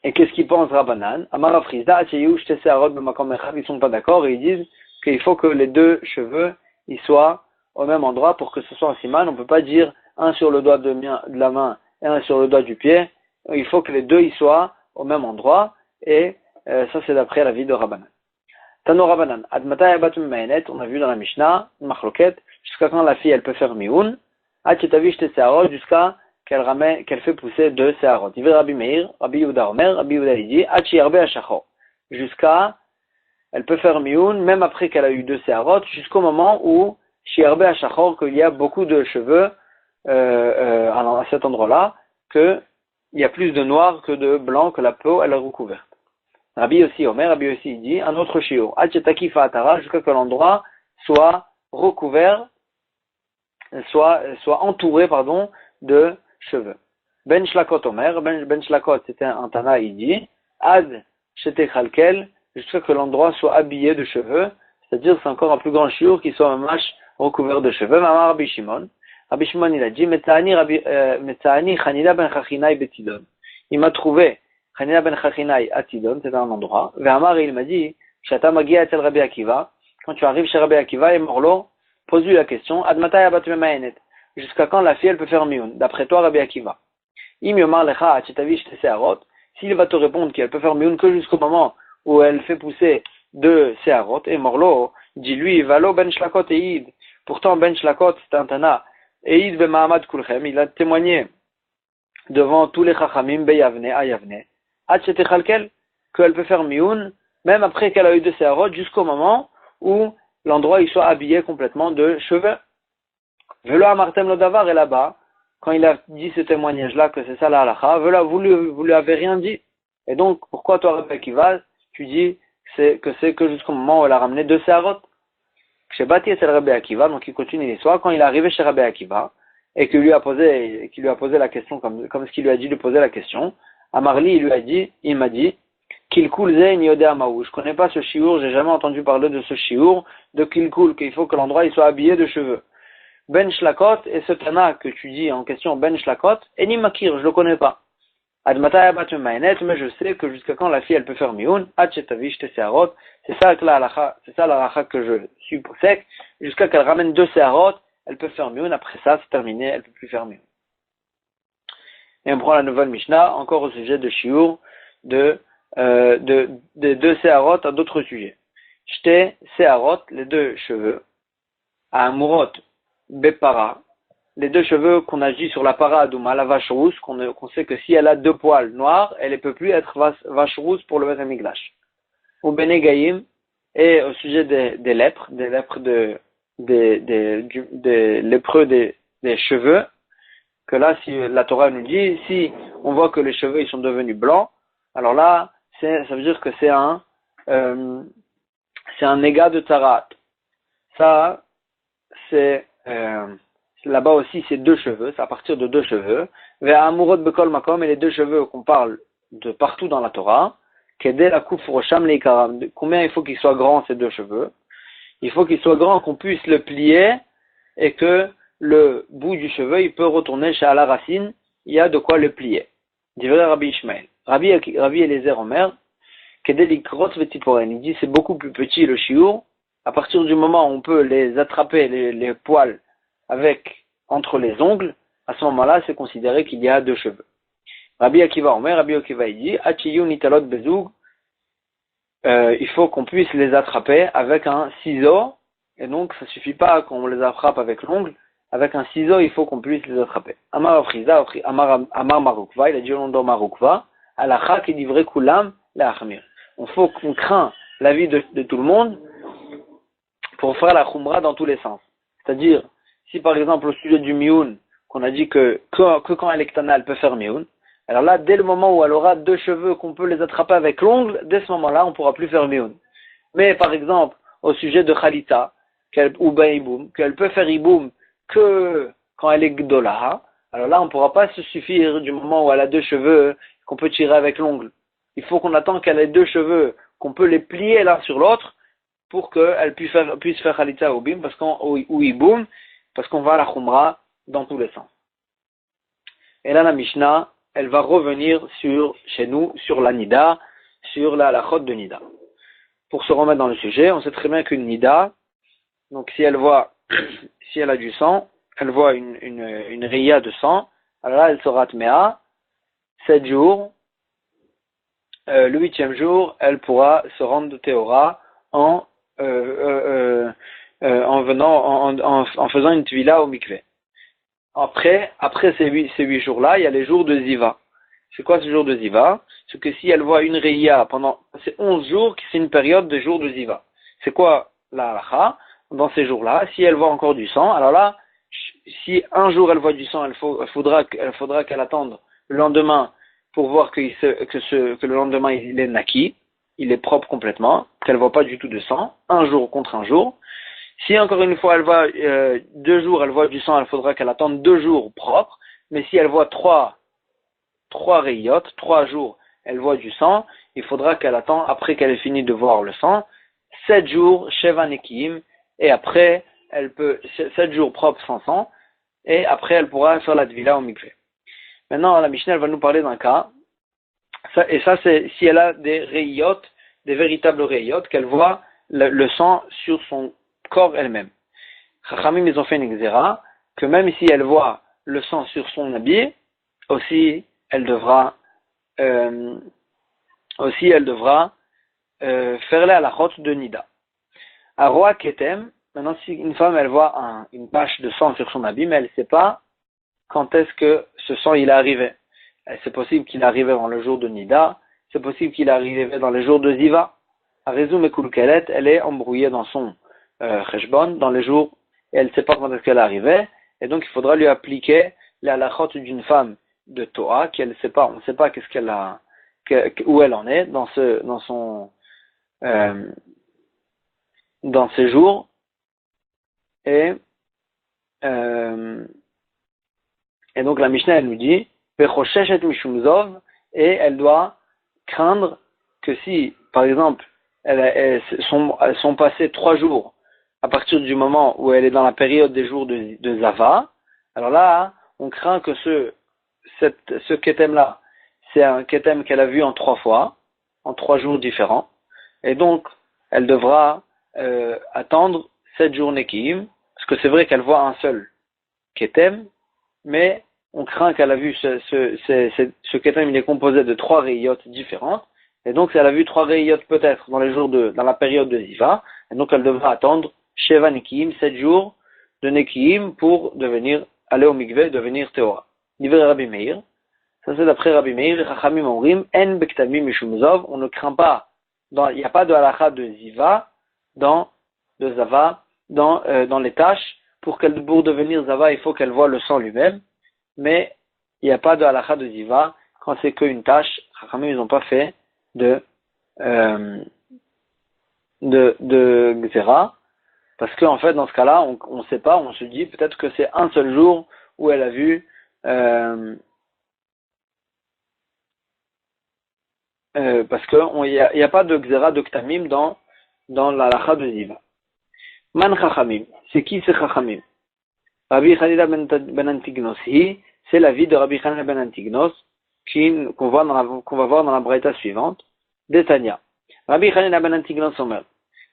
Et qu'est-ce qu'ils pensent Rabbanan? Amar Afrizda, Atcheyou, Shte Seharot, B'makom Echad, ils sont pas d'accord et ils disent qu'il faut que les deux cheveux, ils soient au même endroit pour que ce soit un siman. On ne peut pas dire un sur le doigt de la main et un sur le doigt du pied. Il faut que les deux, ils soient au même endroit. Et ça, c'est d'après l'avis de Rabbanan. Tano Rabbanan, Admata Yabatum Maenet, on a vu dans la Mishnah, une marloquette, jusqu'à quand la fille, elle peut faire mioun, Atchetavi Shte Seharot, jusqu'à qu'elle fait pousser deux Seharot. Il veut Rabbi Meir, Rabbi Yehuda Omer, Rabbi Yehuda dit, Atchiyarbe Ashachor. Jusqu'à, elle peut faire mioun, même après qu'elle a eu deux Seharot, jusqu'au moment où, Shiarbe Ashachor, qu'il y a beaucoup de cheveux, à cet endroit-là, qu'il y a plus de noir que de blanc, que la peau, elle est recouverte. Rabbi aussi Omer, Rabbi aussi dit, un autre shiur, Atchetaki Fa'atara, jusqu'à que l'endroit soit recouvert, soit entouré, de cheveux. Ben Shlakot Omer, Ben Shlakot, c'était un Tana, il dit, Ad Shete Chalkel, jusqu'à que l'endroit soit habillé de cheveux, c'est-à-dire c'est encore un plus grand shiur qui soit un match recouvert de cheveux. Mamar Rabbi Shimon, il a dit, Metzaani Chanina ben Chachinai Betidon. Il m'a trouvé Chanina ben Chachinai à Tidon, c'est un endroit. Ve'amar, il m'a dit, Shata Magia etel Rabbi Akiva, quand tu arrives chez Rabbi Akiva et Morlo, pose-lui la question, Admata Yabat Memaenet, jusqu'à quand la fille elle peut faire mioun, d'après toi Rabbi Akiva. Im Yomar Lecha Achetavi Shte Seharot, s'il va te répondre qu'elle peut faire mioun que jusqu'au moment où elle fait pousser deux Seharot, et Morlo, dis-lui, Valo ben Shlakot Eid, pourtant ben Shlakot c'est un Tana, Eid ben Mahamad Kulchem, il a témoigné devant tous les Chachamim Beyavne, à Yavne, Achete Chalkel, qu'elle peut faire mioun, même après qu'elle a eu deux Seharot, jusqu'au moment où l'endroit il soit habillé complètement de cheveux. Velo Amartem Lodavar est là-bas, quand il a dit ce témoignage-là, que c'est ça la halakha, vous lui avez rien dit. Et donc, pourquoi toi, Rabbi Akiva, tu dis que c'est que jusqu'au moment où elle a ramené deux Seharot? Chez Bati et Rabbi Akiva, donc il continue l'histoire, quand il est arrivé chez Rabbi Akiva, et qu'il lui a posé la question, comme ce qu'il lui a dit de poser la question, Amarli, il m'a dit, Kilkul Zein Yodé Amaou. Je connais pas ce shiur, j'ai jamais entendu parler de ce shiur, de Kilkul, qu'il faut que l'endroit il soit habillé de cheveux. Ben Shlakot, et ce Tana que tu dis en question, Ben Shlakot, Eni Makir, je le connais pas. Admata Yabat Memaenet, mais je sais que jusqu'à quand la fille elle peut faire mioun, Atchetavi Shte Seharot, c'est ça la halakha que je suis pour sec, jusqu'à qu'elle ramène deux Seharot, elle peut faire mioun, après ça c'est terminé, elle peut plus faire mioun. Et on prend la nouvelle Mishnah, encore au sujet de shiur, de deux Seharot à d'autres sujets. Shte Seharot, les deux cheveux, à Amurot, Bepara, les deux cheveux qu'on a dit sur la para adouma, la vache rousse, qu'on sait que si elle a deux poils noirs, elle ne peut plus être vache rousse pour le Beth Hamikdash. Ou Benegaïm, et au sujet des lépreux, des lépreux des cheveux, que là, si la Torah nous dit, si on voit que les cheveux ils sont devenus blancs, alors là, ça veut dire que c'est un négat de Tarat. Ça, là-bas aussi, c'est deux cheveux, c'est à partir de deux cheveux. Vers Amurot Bekol Makom, et les deux cheveux qu'on parle de partout dans la Torah, Kedel Akuf Rosham Leikaram. Combien il faut qu'ils soient grands, ces deux cheveux? Il faut qu'ils soient grands, qu'on puisse le plier, et que le bout du cheveu, il peut retourner chez la racine, il y a de quoi le plier. Dit Rabbi Ishmael. Rabbi Eliezer Omer, Kedel Ikrot Vetiporen. Il dit c'est beaucoup plus petit le shiur, à partir du moment où on peut les attraper, les poils, entre les ongles, à ce moment-là, c'est considéré qu'il y a deux cheveux. Rabbi Akiva Omer, Rabbi Akiva il dit, Achiyu nitalot bezoug, il faut qu'on puisse les attraper avec un ciseau, et donc ça suffit pas qu'on les attrape avec l'ongle, avec un ciseau, il faut qu'on puisse les attraper. Amar Afriza, Amar Marukva, il a dit au nom de Marukva, Alacha qui livrait Kulam, la Achmir. Qu'on craint la vie de tout le monde pour faire la khumra dans tous les sens. C'est-à-dire, si par exemple au sujet du mioun, qu'on a dit que quand elle est ktana, elle peut faire mioun, alors là, dès le moment où elle aura deux cheveux qu'on peut les attraper avec l'ongle, dès ce moment-là, on ne pourra plus faire mioun. Mais par exemple, au sujet de Khalita, ou ben iboum, qu'elle peut faire iboum que quand elle est gdola, alors là, on ne pourra pas se suffire du moment où elle a deux cheveux qu'on peut tirer avec l'ongle. Il faut qu'on attende qu'elle ait deux cheveux, qu'on peut les plier l'un sur l'autre, pour qu'elle puisse faire Khalita ou Bim, ou Iboum, parce qu'on va à la Khumra dans tous les sens. Et là, la Mishnah, elle va revenir chez nous, sur la Nida, sur la halachot de Nida. Pour se remettre dans le sujet, on sait très bien qu'une Nida, donc si elle a du sang, elle voit une Riya de sang, alors là, elle sera Tmea, 7 jours, le 8e jour, elle pourra se rendre de Théora en faisant une tvila au mikveh. Après ces 8 jours-là, il y a les jours de Ziva. C'est quoi ce jour de Ziva? C'est que si elle voit une Reya pendant ces 11 jours, c'est une période de jours de Ziva. C'est quoi la halakha? Dans ces jours-là, si elle voit encore du sang, alors là, si un jour elle voit du sang, il faudra qu'elle attende le lendemain pour voir que le lendemain il est naki, il est propre complètement, qu'elle voit pas du tout de sang, un jour contre un jour. Si encore une fois elle voit 2 jours, elle voit du sang, il faudra qu'elle attende 2 jours propres. Mais si elle voit 3 rayot, 3 jours, elle voit du sang, il faudra qu'elle attende, après qu'elle ait fini de voir le sang, 7 jours, Sheva Nekim, et après, 7 jours propres sans sang, et après elle pourra faire la tvila au mikveh. Maintenant, la Mishnah, elle va nous parler d'un cas, ça c'est si elle a des rayot, des véritables rayot, qu'elle voit le sang sur son corps elle-même. Chachamim, ils ont fait une xéra, que même si elle voit le sang sur son habit, aussi elle devra faire la halachot de Nida. À Roa Ketem, maintenant si une femme elle voit une tache de sang sur son habit, mais elle ne sait pas quand est-ce que ce sang il est arrivé. C'est possible qu'il est arrivé dans le jour de Nida, c'est possible qu'il est arrivé dans le jour de Ziva. À Rezum et Kulkelet, elle est embrouillée dans son Cheshbon, dans les jours, et elle ne sait pas quand est-ce qu'elle est arrivée, et donc il faudra lui appliquer la halachot d'une femme de Toa, on ne sait pas qu'est-ce qu'elle a, où elle en est dans ces jours, et donc la Mishnah elle nous dit Vechoshet mishum zov, et elle doit craindre que si par exemple elles sont passées 3 jours à partir du moment où elle est dans la période des jours de Zava, alors là on craint que ce ketem là c'est un ketem qu'elle a vu en 3 fois, en 3 jours différents, et donc elle devra attendre 7 jours Nekiim, parce que c'est vrai qu'elle voit un seul ketem, mais on craint qu'elle a vu ce ketem, il est composé de 3 rayot différentes, et donc si elle a vu 3 rayot peut-être dans la période de Ziva, et donc elle devra attendre Sheva Nekiim, 7 jours de Nekiim pour aller au mikveh, devenir Théora. Divrei Rabbi Meir, ça c'est d'après Rabbi Meir, Chachamim Omrim, En Bektamim Mishum Zov, on ne craint pas, il n'y a pas de halakha de Ziva, dans les tâches, pour devenir Zava, il faut qu'elle voie le sang lui-même, mais il n'y a pas de halakha de Ziva, quand c'est qu'une tâche, Chachamim ils n'ont pas fait de Xera, parce qu'en fait dans ce cas-là, on ne sait pas, on se dit peut-être que c'est un seul jour où elle a vu parce qu'il n'y a pas de Xera de Ktamim dans la halakha de Ziva. Man Chachamim, c'est qui ces Chachamim? Rabbi Chanina ben Antignos, c'est la vie de Rabbi Chanina ben Antignos qu'on va voir dans la braïta suivante, d'Etania. Rabbi Chanina ben Antignos omer,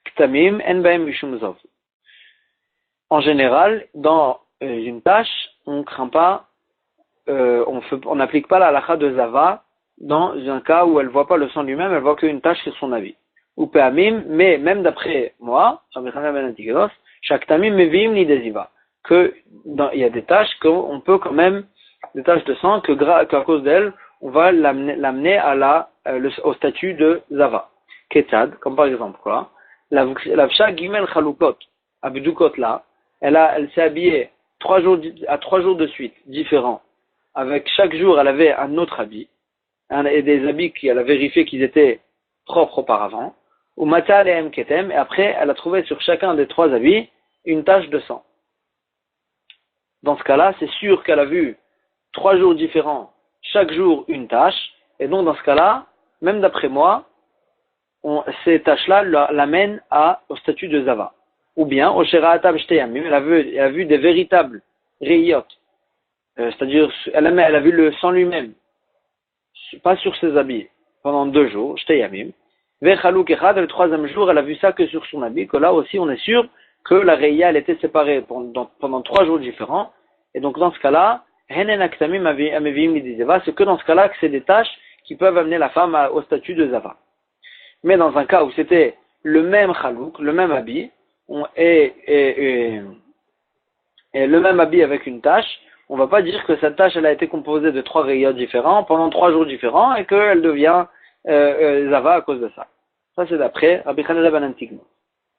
Ktamim en baem mishum zov. En général, dans une tâche, on craint pas, on n'applique pas la halakha de Zava dans un cas où elle voit pas le sang lui-même, elle voit qu'une tâche sur son avis. Ou Peamim, mais même d'après moi, Rabbi Chanina ben Antignos, chaque tamim meviim ni desiva, il y a des tâches qu'on peut quand même, des tâches de sang, qu'à cause d'elles, on va l'amener au statut de Zava. Ketzad, comme par exemple quoi, la Vsha Gimel Chalukot, Abdukot là, elle s'est habillée 3 jours de suite, différents. Avec chaque jour, elle avait un autre habit, et des habits qu'elle a vérifié qu'ils étaient propres auparavant. Ou Mata Aleem Ketem, et après, elle a trouvé sur chacun des 3 habits une tache de sang. Dans ce cas-là, c'est sûr qu'elle a vu 3 jours différents, chaque jour une tache, et donc dans ce cas-là, même d'après moi, ces taches-là l'amènent au statut de Zava. Ou bien, au Sheraatab Shteyamim, elle a vu des véritables rayot, c'est-à-dire elle a vu le sang lui-même pas sur ses habits, pendant 2 jours, Shtei Yamim. Vechalouk Echad, le 3e jour, elle a vu ça que sur son habit, que là aussi on est sûr que la Reya, elle était séparée pendant 3 jours différents. Et donc dans ce cas-là, Henen Aktamim Ameviim Lidizeva, c'est que dans ce cas-là que c'est des tâches qui peuvent amener la femme au statut de Zava. Mais dans un cas où c'était le même Chalouk, le même habit, et le même habit avec une tâche, on va pas dire que cette tâche elle a été composée de 3 rayons différents pendant 3 jours différents et qu'elle devient Zava à cause de ça. Ça c'est d'après Rabbi Hanina ben Antignos.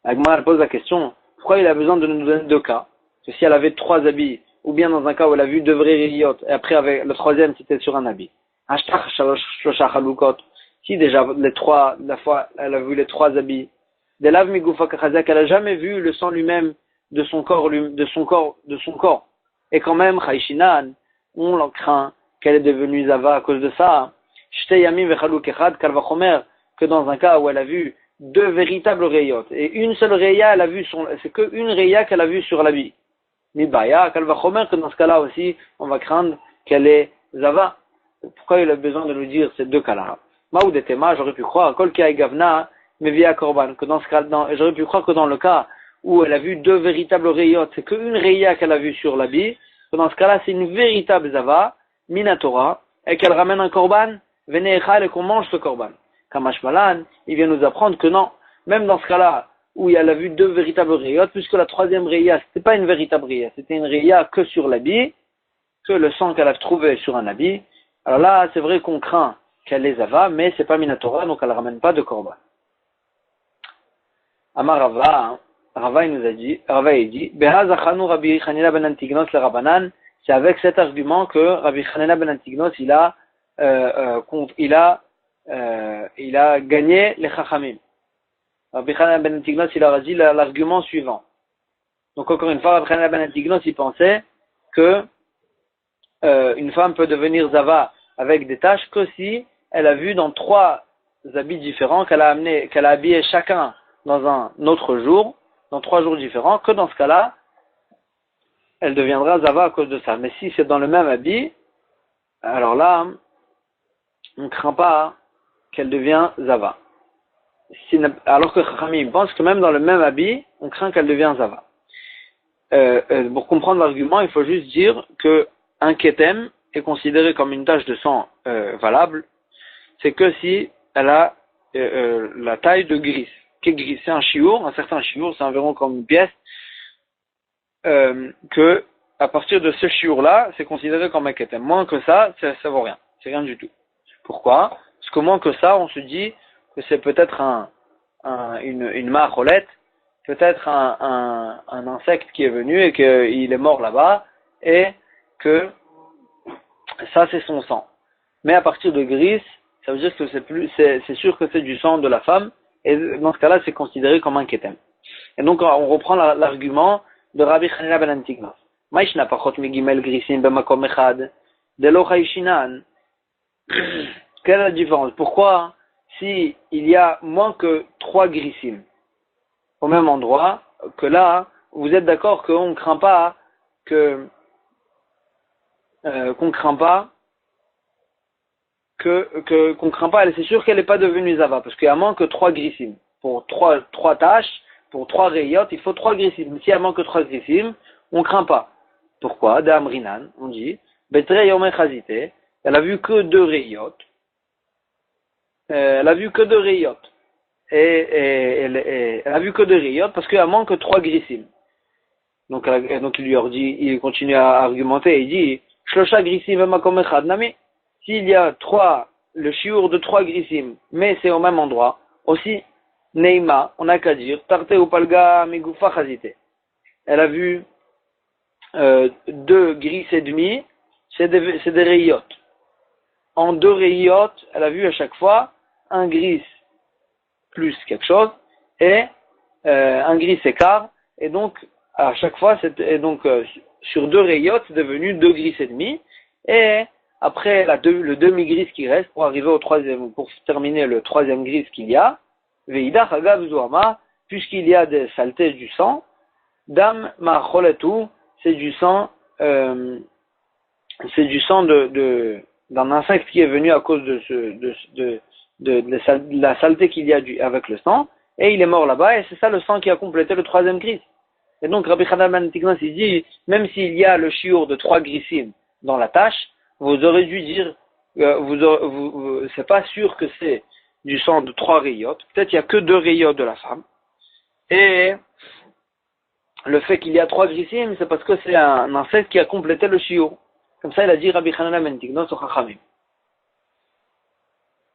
Agmar pose la question, pourquoi il a besoin de nous donner 2 cas? Que si elle avait 3 habits, ou bien dans un cas où elle a vu 2 vrais rayons, et après avec le 3e c'était sur un habit. Si déjà la fois elle a vu les 3 habits, de lav migoufa kachazak, elle a jamais vu le sang lui-même de son corps. Et quand même, Chayshinan, on l'en craint qu'elle est devenue Zava à cause de ça. Shtei Yamim vechalouk echad, kal vachomer, que dans un cas où elle a vu 2 véritables rayot, et une seule raya, elle a vu c'est que une raya qu'elle a vue sur l'habit. Mibaya, kal vachomer, que dans ce cas-là aussi, on va craindre qu'elle est Zava. Pourquoi il a besoin de nous dire ces 2 cas-là? Maoudetema, j'aurais pu croire, kol ki gavna, mais via korban, que dans ce cas, j'aurais pu croire que dans le cas où elle a vu 2 véritables rayotes, c'est qu'une raya qu'elle a vue sur l'habit, que dans ce cas-là, c'est une véritable zava, minatora, et qu'elle ramène un korban, veneechal, et qu'on mange ce korban. Kamash Malan, il vient nous apprendre que non, même dans ce cas-là, où elle a vu 2 véritables rayotes, puisque la 3e raya, c'était pas une véritable raya, c'était une raya que sur l'habit, que le sang qu'elle a trouvé sur un habit, alors là, c'est vrai qu'on craint qu'elle les zava, mais c'est pas minatora, donc elle ramène pas de korban. Amar Rava, Rava il nous a dit, Behazachanu Rabbi Hanina ben Antignos le Rabbanan, c'est avec cet argument que Rabbi Hanina ben Antignos il a gagné les Chachamim. Rabbi Hanina ben Antignos il a dit l'argument suivant. Donc encore une fois, Rabbi Hanina ben Antignos il pensait que une femme peut devenir Zava avec des tâches que si elle a vu dans 3 habits différents qu'elle a habillé chacun dans un autre jour, dans 3 jours différents, que dans ce cas-là, elle deviendra Zava à cause de ça. Mais si c'est dans le même habit, alors là, on ne craint pas qu'elle devient Zava. Alors que Chachamim pense que même dans le même habit, on craint qu'elle devienne Zava. Pour comprendre l'argument, il faut juste dire que un ketem est considéré comme une tache de sang valable, c'est que si elle a la taille de gris. C'est un certain chiour, c'est environ comme une pièce, que à partir de ce chiour-là, c'est considéré comme un ketem. Moins que ça vaut rien, c'est rien du tout. Pourquoi? Parce que moins que ça, on se dit que c'est peut-être une marolette, peut-être un insecte qui est venu et qu'il est mort là-bas, et que ça c'est son sang. Mais à partir de gris, ça veut dire que c'est sûr que c'est du sang de la femme, et dans ce cas-là, c'est considéré comme un ketem. Et donc, on reprend l'argument de Rabbi Hanina ben Antignos. Maïshna pachot migimel grisim b'makom echad, delo chayshinan. Quelle est la différence? Pourquoi, si il y a moins que 3 grisim au même endroit, que là, vous êtes d'accord qu'on ne craint pas qu'on craint pas, c'est sûr qu'elle n'est pas devenue Zava, parce qu'il y a moins que 3 grissim. Pour 3 tâches, pour 3 rayotes, il faut 3 grissim. S'il y a moins que 3 grissim, on ne craint pas. Pourquoi? D'Amrinan, on dit, Betre Yomé Chazite, elle a vu que 2 rayotes. Elle a vu que 2 rayotes. Elle a vu que 2 rayotes parce qu'il y a moins que 3 grissim. Donc il continue à argumenter, il dit, Shlosha grissim v'makom echad nami. S'il y a le chiour de 3 grissim, mais c'est au même endroit, aussi, Neima, on n'a qu'à dire, Tarte ou Palga Migufa Chazite. Elle a vu 2 gris et demi, c'est des rayotes. En 2 rayotes, elle a vu à chaque fois un gris plus quelque chose, et un gris écart, et donc à chaque fois, sur 2 rayotes, c'est devenu 2 gris et demi, et après le demi-gris qui reste pour arriver pour terminer le 3e gris qu'il y a, Veida Chagav Zuama, puisqu'il y a des saletés du sang, Dam Macholetu, c'est du sang de d'un insecte qui est venu à cause de la saleté qu'il y a avec le sang, et il est mort là-bas, et c'est ça le sang qui a complété le troisième gris. Et donc Rabbi Hanan ben Tiknos, il dit, même s'il y a le chiour de 3 grissim dans la tâche, vous aurez dû dire, c'est pas sûr que c'est du sang de 3 rayotes, peut-être il y a que 2 rayotes de la femme, et le fait qu'il y a 3 grissim, c'est parce que c'est un insecte qui a complété le chiour. Comme ça, il a dit Rabbi Hanan ben Tiknos au Chachamim.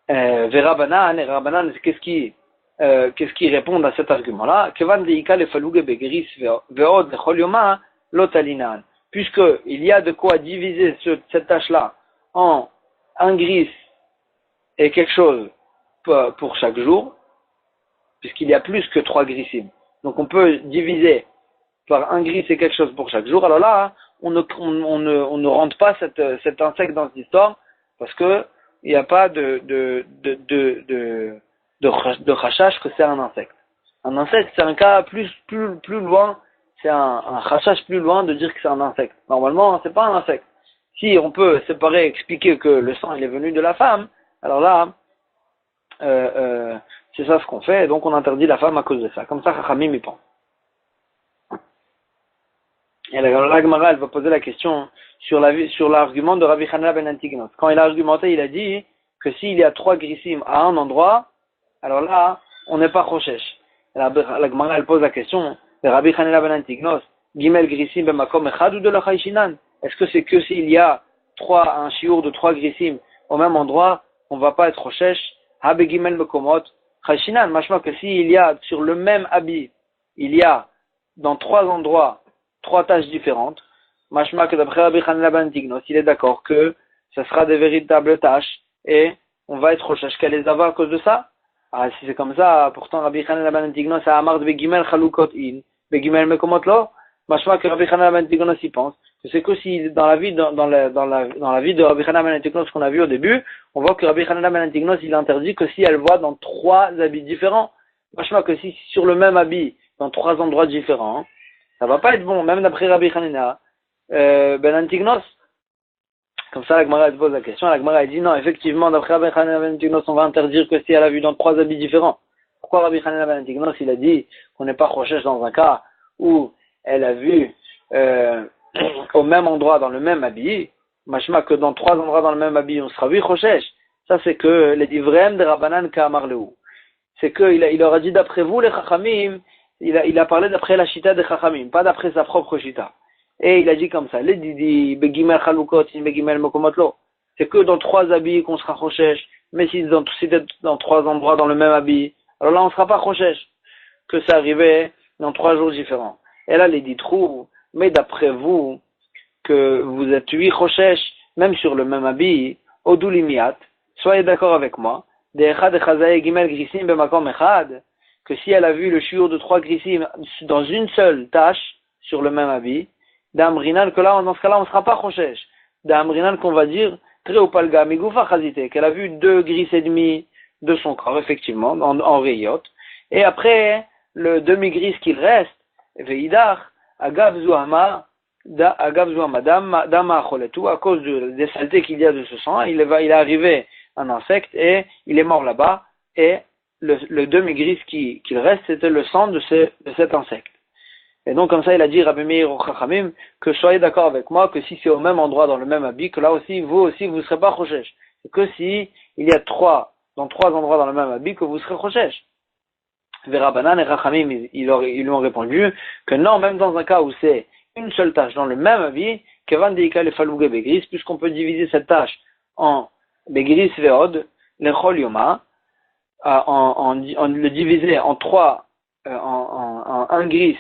Verabanan, et Rabanan, qu'est-ce qui répond à cet argument-là? Puisque il y a de quoi diviser cette tâche-là en un gris et quelque chose pour chaque jour, puisqu'il y a plus que 3 grissim. Donc on peut diviser par un gris et quelque chose pour chaque jour. Alors là, on ne rentre pas cet insecte dans cette histoire, parce que il n'y a pas de chachash que c'est un insecte. Un insecte, c'est un cas plus loin, c'est un chachash plus loin de dire que c'est un insecte. Normalement, c'est pas un insecte. Si on peut séparer, expliquer que le sang il est venu de la femme, alors là, c'est ça ce qu'on fait, et donc on interdit la femme à cause de ça. Comme ça, Chachamim y pense. Et la Gemara, elle va poser la question sur l'argument de Rabbi Hanan ben Antignos. Quand il a argumenté, il a dit que s'il y a 3 grissim à un endroit, alors là, on n'est pas choshesh. La Gemara, elle pose la question de Rabbi Hanan ben Antignos, Gimel grissim bemakom echad ou de la chayshinan? Est-ce que c'est que s'il y a un chiour de 3 grissim au même endroit, on va pas être choshesh? Habe gimel mekomot chayshinan. Machma que s'il y a sur le même habit, il y a dans 3 endroits 3 tâches différentes, machma que d'après Rabbi Hanan ben Antignos, il est d'accord que ce sera des véritables tâches et on va être choshesh qu'elle les avoir à cause de ça. Ah, si c'est comme ça, pourtant Rabbi Hanan ben Antignos a amard begimel chalukot in, begimel mekomot lo, machma que Rabbi Hanan ben Antignos y pense. C'est que si dans la vie dans la vie de Rabbi Hanan ben Antignos qu'on a vu au début, on voit que Rabbi Hanan ben Antignos il interdit que si elle voit dans 3 habits différents, machma que si sur le même habit dans 3 endroits différents, ça va pas être bon, même d'après Rabbi Hanina, ben Antignos. Comme ça, la Gemara elle pose la question. La Gemara elle dit non, effectivement, d'après Rabbi Hanina ben Antignos, on va interdire que si elle a vu dans 3 habits différents. Pourquoi Rabbi Hanina ben Antignos, il a dit qu'on n'est pas choshesh dans un cas où elle a vu au même endroit dans le même habit, machma que dans 3 endroits dans le même habit, on sera vu choshesh. Ça, c'est que les divrem de Rabbanan Ka'amar Lehu. C'est qu'il aura dit d'après vous, les Chachamim, il a parlé d'après la chita de Chachamim, pas d'après sa propre chita. Et il a dit comme ça, les didi, begimel chalukot, begimel mokomotlo. C'est que dans 3 habits qu'on sera choshesh, mais si c'est dans 3 endroits dans le même habit, alors là on sera pas choshesh. Que ça arrivait dans 3 jours différents. Et là, les dit trou, mais d'après vous, que vous êtes 8 choshesh, même sur le même habit, odulimiat, soyez d'accord avec moi, de echad echazae gimel grisim bemakom echad, que si elle a vu le shiur de 3 grissim dans une seule tâche, sur le même habit, d'amrinan, que là, dans ce cas-là, on ne sera pas choshesh. D'amrinan, qu'on va dire, treupalga, migoufa chazite, qu'elle a vu 2 gris et demi de son corps, effectivement, en rayot. Et après, le demi-gris qu'il reste, veidar, agav zuhama, dama acholetu, à cause des saletés qu'il y a de ce sang, il est arrivé un insecte et il est mort là-bas, et le demi-gris qu'il reste, c'était le sang de cet insecte. Et donc, comme ça, il a dit, Rabbi Meir au Chachamim, que soyez d'accord avec moi, que si c'est au même endroit, dans le même habit, que là aussi, vous serez pas choshesh. Et que si il y a dans 3 endroits dans le même habit, que vous serez choshesh. Verabanan et Chachamim, ils lui ont répondu que non, même dans un cas où c'est une seule tâche dans le même habit, Kevan Deika le Falouge Begris, puisqu'on peut diviser cette tâche en Begris Veod, le Chol Yoma, en le diviser en 3, en un gris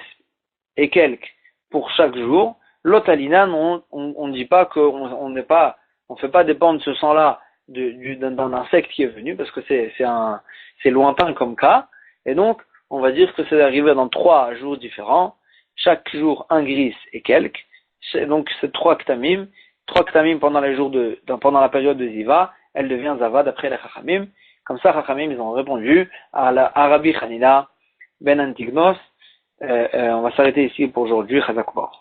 et quelques pour chaque jour. L'otalinan, on ne dit pas on fait pas dépendre ce sang-là d'un insecte qui est venu, parce que c'est lointain comme cas, et donc on va dire que c'est arrivé dans 3 jours différents, chaque jour un gris et quelques, donc c'est 3 ktamim pendant la période de Ziva, elle devient Zava d'après les Chachamim. Comme ça, Chachamim, ils ont répondu à Rabbi Hanina ben Antignos. On va s'arrêter ici pour aujourd'hui. Chazak Bar.